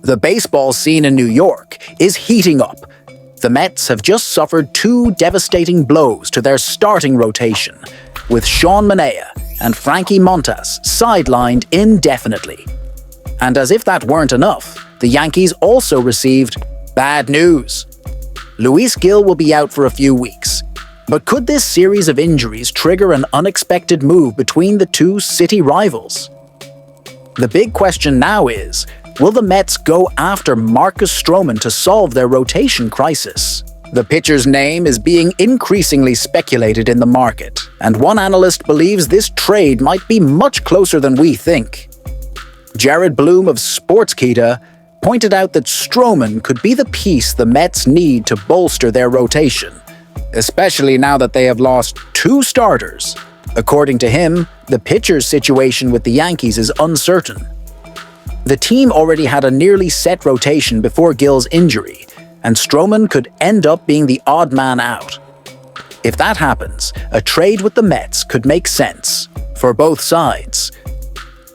The baseball scene in New York is heating up. The Mets have just suffered two devastating blows to their starting rotation, with Manaea and Frankie Montas sidelined indefinitely. And as if that weren't enough, the Yankees also received bad news. Luis Gil will be out for a few weeks. But could this series of injuries trigger an unexpected move between the two city rivals? The big question now is, will the Mets go after Marcus Stroman to solve their rotation crisis? The pitcher's name is being increasingly speculated in the market, and one analyst believes this trade might be much closer than we think. Jared Bloom of Sportskeeda pointed out that Stroman could be the piece the Mets need to bolster their rotation, especially now that they have lost two starters. According to him, the pitcher's situation with the Yankees is uncertain. The team already had a nearly set rotation before Gil's injury, and Stroman could end up being the odd man out. If that happens, a trade with the Mets could make sense for both sides.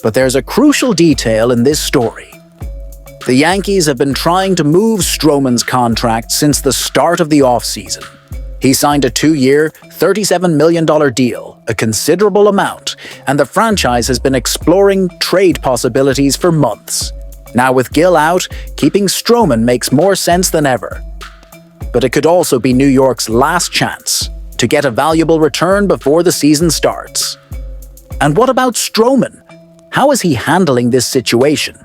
But there's a crucial detail in this story. The Yankees have been trying to move Stroman's contract since the start of the offseason. He signed a 2-year, $37 million deal, a considerable amount, and the franchise has been exploring trade possibilities for months. Now with Gil out, keeping Stroman makes more sense than ever. But it could also be New York's last chance to get a valuable return before the season starts. And what about Stroman? How is he handling this situation?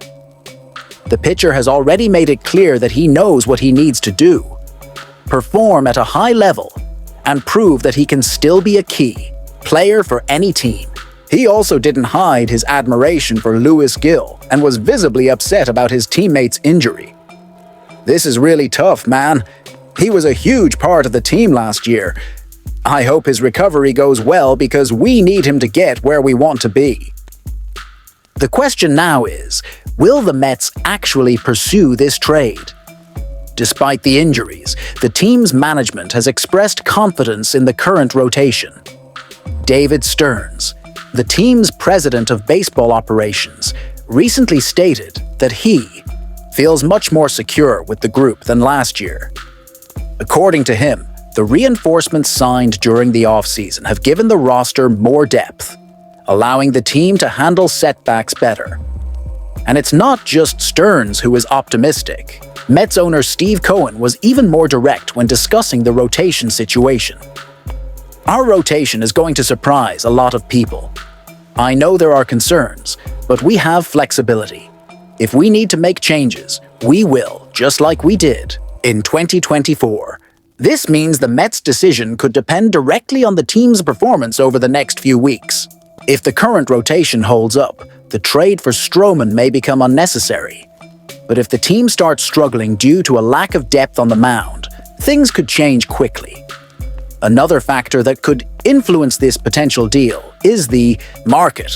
The pitcher has already made it clear that he knows what he needs to do: perform at a high level, and prove that he can still be a key player for any team. He also didn't hide his admiration for Luis Gil and was visibly upset about his teammate's injury. "This is really tough, man. He was a huge part of the team last year. I hope his recovery goes well because we need him to get where we want to be." The question now is, will the Mets actually pursue this trade? Despite the injuries, the team's management has expressed confidence in the current rotation. David Stearns, the team's president of baseball operations, recently stated that he feels much more secure with the group than last year. According to him, the reinforcements signed during the offseason have given the roster more depth, allowing the team to handle setbacks better. And it's not just Stearns who is optimistic. Mets owner Steve Cohen was even more direct when discussing the rotation situation. "Our rotation is going to surprise a lot of people. I know there are concerns, but we have flexibility. If we need to make changes, we will, just like we did in 2024. This means the Mets' decision could depend directly on the team's performance over the next few weeks. If the current rotation holds up, the trade for Stroman may become unnecessary. But if the team starts struggling due to a lack of depth on the mound, things could change quickly. Another factor that could influence this potential deal is the market.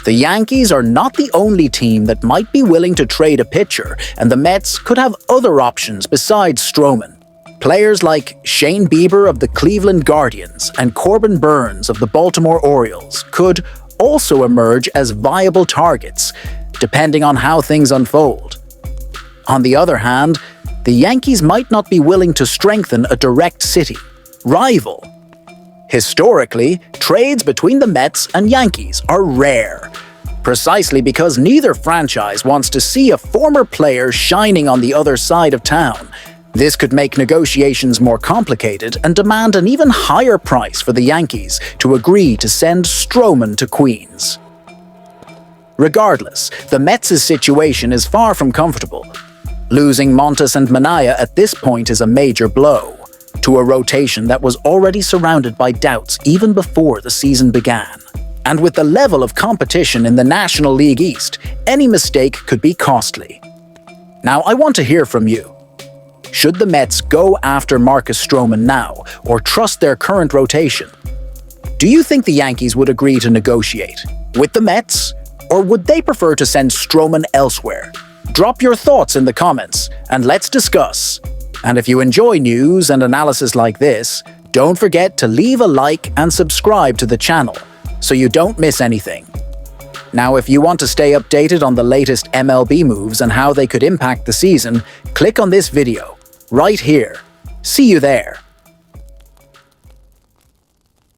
The Yankees are not the only team that might be willing to trade a pitcher, and the Mets could have other options besides Stroman. Players like Shane Bieber of the Cleveland Guardians and Corbin Burns of the Baltimore Orioles could also emerge as viable targets, depending on how things unfold. On the other hand, the Yankees might not be willing to strengthen a direct city rival. Historically, trades between the Mets and Yankees are rare, precisely because neither franchise wants to see a former player shining on the other side of town. This could make negotiations more complicated and demand an even higher price for the Yankees to agree to send Stroman to Queens. Regardless, the Mets' situation is far from comfortable. Losing Montas and Manaea at this point is a major blow to a rotation that was already surrounded by doubts even before the season began. And with the level of competition in the National League East, any mistake could be costly. Now, I want to hear from you. Should the Mets go after Marcus Stroman now, or trust their current rotation? Do you think the Yankees would agree to negotiate with the Mets, or would they prefer to send Stroman elsewhere? Drop your thoughts in the comments, and let's discuss. And if you enjoy news and analysis like this, don't forget to leave a like and subscribe to the channel so you don't miss anything. Now, if you want to stay updated on the latest MLB moves and how they could impact the season, click on this video, right here. See you there.